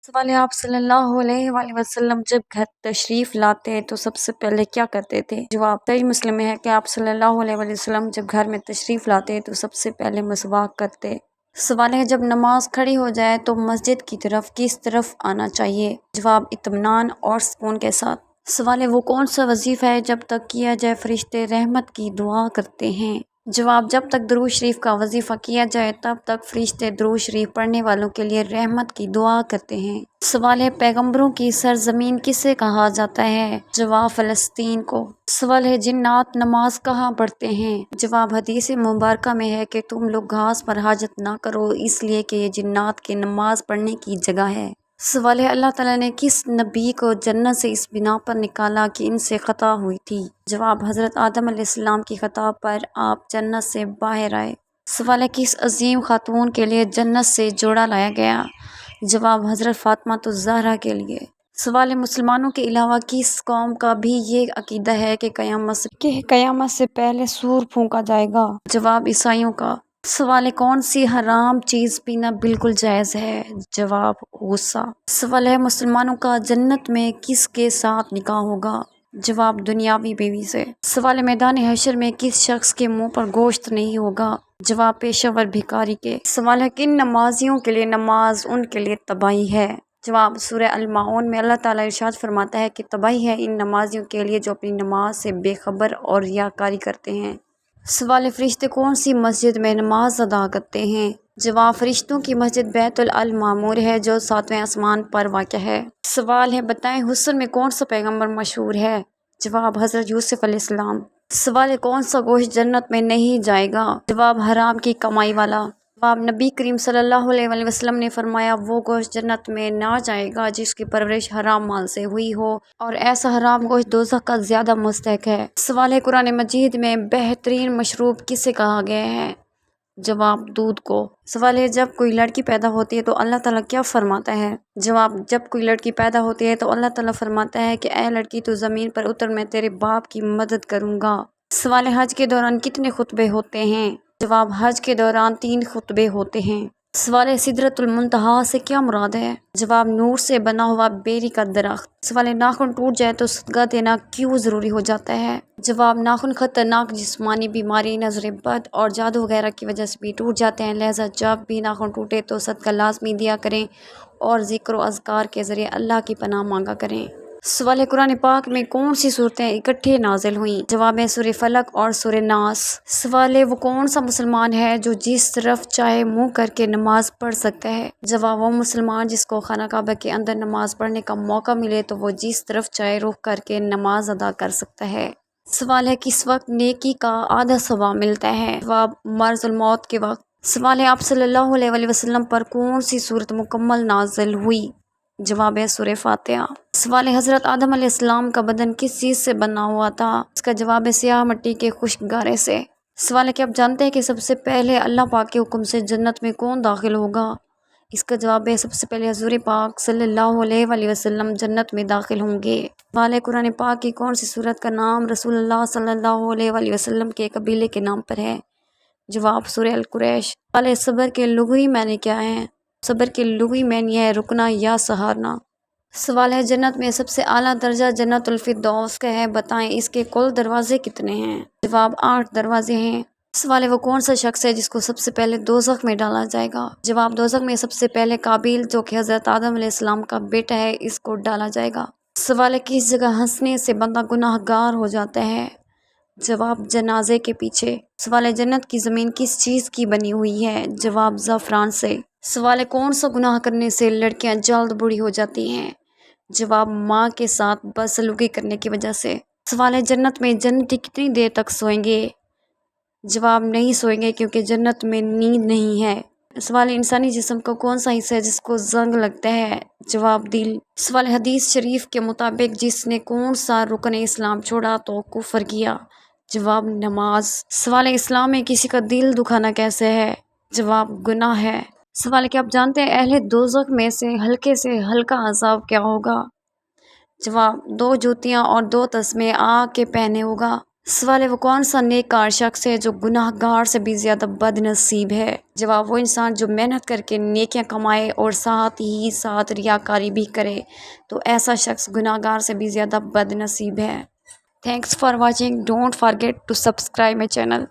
سوال ہے، آپ صلی اللہ علیہ وآلہ وسلم جب گھر تشریف لاتے تو سب سے پہلے کیا کرتے تھے؟ جواب صحیح مسلم میں ہے کہ آپ صلی اللہ علیہ وآلہ وسلم جب گھر میں تشریف لاتے تو سب سے پہلے مسواک کرتے۔ سوال ہے، جب نماز کھڑی ہو جائے تو مسجد کی طرف کس طرف آنا چاہیے؟ جواب اطمینان اور سکون کے ساتھ۔ سوال ہے، وہ کون سا وظیفہ ہے جب تک کیا جائے فرشتے رحمت کی دعا کرتے ہیں؟ جواب جب تک درود شریف کا وظیفہ کیا جائے تب تک فرشتے درود شریف پڑھنے والوں کے لیے رحمت کی دعا کرتے ہیں۔ سوال ہے، پیغمبروں کی سرزمین کسے کہا جاتا ہے؟ جواب فلسطین کو۔ سوال ہے، جنات نماز کہاں پڑھتے ہیں؟ جواب حدیث مبارکہ میں ہے کہ تم لوگ گھاس پر حاجت نہ کرو اس لیے کہ یہ جنات کے نماز پڑھنے کی جگہ ہے۔ سوال ہے، اللہ تعالیٰ نے کس نبی کو جنت سے اس بنا پر نکالا کہ ان سے خطا ہوئی تھی؟ جواب حضرت آدم علیہ السلام کی خطا پر آپ جنت سے باہر آئے۔ سوال ہے، کس عظیم خاتون کے لیے جنت سے جوڑا لایا گیا؟ جواب حضرت فاطمہ الزہرا کے لیے۔ سوال ہے، مسلمانوں کے علاوہ کس قوم کا بھی یہ عقیدہ ہے کہ قیامت سے پہلے سور پھونکا جائے گا؟ جواب عیسائیوں کا۔ سوال ہے، کون سی حرام چیز پینا بالکل جائز ہے؟ جواب غصہ۔ سوال ہے، مسلمانوں کا جنت میں کس کے ساتھ نکاح ہوگا؟ جواب دنیاوی بیوی سے۔ سوال ہے، میدان حشر میں کس شخص کے منہ پر گوشت نہیں ہوگا؟ جواب پیشہ ور بھکاری کے۔ سوال ہے، کن نمازیوں کے لیے نماز ان کے لیے تباہی ہے؟ جواب سورہ الماعون میں اللہ تعالیٰ ارشاد فرماتا ہے کہ تباہی ہے ان نمازیوں کے لیے جو اپنی نماز سے بے خبر اور ریاکاری کرتے ہیں۔ سوال ہے، فرشتے کون سی مسجد میں نماز ادا کرتے ہیں؟ جواب فرشتوں کی مسجد بیت المعمور ہے جو 7ویں آسمان پر واقع ہے۔ سوال ہے، بتائیں حسن میں کون سا پیغمبر مشہور ہے؟ جواب حضرت یوسف علیہ السلام۔ سوال ہے، کون سا گوشت جنت میں نہیں جائے گا؟ جواب حرام کی کمائی والا۔ جواب نبی کریم صلی اللہ علیہ وآلہ وسلم نے فرمایا، وہ گوشت جنت میں نہ جائے گا جس کی پرورش حرام مال سے ہوئی ہو، اور ایسا حرام گوشت دوزخ کا زیادہ مستحق ہے۔ سوال ہے، قرآن مجید میں بہترین مشروب کسے کہا گیا ہے؟ جواب دودھ کو۔ سوال ہے، جب کوئی لڑکی پیدا ہوتی ہے تو اللہ تعالیٰ کیا فرماتا ہے؟ جواب جب کوئی لڑکی پیدا ہوتی ہے تو اللہ تعالیٰ فرماتا ہے کہ اے لڑکی تو زمین پر اتر، میں تیرے باپ کی مدد کروں گا۔ سوال ہے، حج کے دوران کتنے خطبے ہوتے ہیں؟ جواب حج کے دوران 3 خطبے ہوتے ہیں۔ سوال ہے، سدرۃ المنتہا سے کیا مراد ہے؟ جواب نور سے بنا ہوا بیری کا درخت۔ سوال ہے، ناخن ٹوٹ جائے تو صدقہ دینا کیوں ضروری ہو جاتا ہے؟ جواب ناخن خطرناک جسمانی بیماری، نظر بد اور جادو وغیرہ کی وجہ سے بھی ٹوٹ جاتے ہیں، لہذا جب بھی ناخن ٹوٹے تو صدقہ لازمی دیا کریں اور ذکر و اذکار کے ذریعے اللہ کی پناہ مانگا کریں۔ سوال ہے، قرآن پاک میں کون سی صورتیں اکٹھے نازل ہوئیں؟ جواب ہے سورہ فلق اور سورہ ناس۔ سوال ہے، وہ کون سا مسلمان ہے جو جس طرف چاہے منہ کر کے نماز پڑھ سکتا ہے؟ جواب وہ مسلمان جس کو خانہ کعبہ کے اندر نماز پڑھنے کا موقع ملے تو وہ جس طرف چاہے رخ کر کے نماز ادا کر سکتا ہے۔ سوال ہے، کس وقت نیکی کا آدھا ثواب ملتا ہے؟ جواب مرض الموت کے وقت۔ سوال ہے، آپ صلی اللہ علیہ وآلہ وسلم پر کون سی صورت مکمل نازل ہوئی؟ جواب ہے سورہ فاتحہ۔ سوال ہے، حضرت آدم علیہ السلام کا بدن کس چیز سے بنا ہوا تھا؟ اس کا جواب ہے سیاہ مٹی کے خشک گارے سے۔ سوال ہے، کہ آپ جانتے ہیں کہ سب سے پہلے اللہ پاک کے حکم سے جنت میں کون داخل ہوگا؟ اس کا جواب ہے سب سے پہلے حضور پاک صلی اللہ علیہ وآلہ وسلم جنت میں داخل ہوں گے۔ سوال ہے، قرآن پاک کی کون سی سورت کا نام رسول اللہ صلی اللہ علیہ وآلہ وسلم کے قبیلے کے نام پر ہے؟ جواب سورہ القریش۔ سوال ہے، صبر کے لغوی معنی کیا ہے؟ صبر کے لغوی معنی ہے رکنا یا سہارنا۔ سوال ہے، جنت میں سب سے اعلیٰ درجہ جنت الفردوس کا ہے، بتائیں اس کے کل دروازے کتنے ہیں؟ جواب 8 دروازے ہیں۔ سوال ہے، وہ کون سا شخص ہے جس کو سب سے پہلے دوزخ میں ڈالا جائے گا؟ جواب دوزخ میں سب سے پہلے قابیل جو کہ حضرت آدم علیہ السلام کا بیٹا ہے، اس کو ڈالا جائے گا۔ سوال ہے، کس جگہ ہنسنے سے بندہ گناہ گار ہو جاتا ہے؟ جواب جنازے کے پیچھے۔ سوال ہے، جنت کی زمین کس چیز کی بنی ہوئی ہے؟ جواب زعفران سے۔ سوال ہے، کون سا گناہ کرنے سے لڑکیاں جلد بوڑھی ہو جاتی ہیں؟ جواب ماں کے ساتھ بدسلوکی کرنے کی وجہ سے۔ سوال ہے، جنت میں جنتی کتنی دیر تک سوئیں گے؟ جواب نہیں سوئیں گے کیونکہ جنت میں نیند نہیں ہے۔ سوال ہے، انسانی جسم کا کون سا حصہ ہے جس کو زنگ لگتا ہے؟ جواب دل۔ سوال ہے، حدیث شریف کے مطابق جس نے کون سا رکن اسلام چھوڑا تو کفر کیا؟ جواب نماز۔ سوال ہے، اسلام میں کسی کا دل دکھانا کیسے ہے؟ جواب گناہ ہے۔ سوال ہے، کہ آپ جانتے ہیں اہل دوزخ میں سے ہلکا عذاب کیا ہوگا؟ جواب 2 جوتیاں اور 2 تسمے آگ کے پہنے ہوگا۔ سوال ہے وہ کون سا نیکار شخص ہے جو گناہ گار سے بھی زیادہ بد نصیب ہے؟ جواب وہ انسان جو محنت کر کے نیکیاں کمائے اور ساتھ ہی ساتھ ریاکاری بھی کرے، تو ایسا شخص گناہ گار سے بھی زیادہ بد نصیب ہے۔ Thanks for watching. Don't forget to subscribe my channel.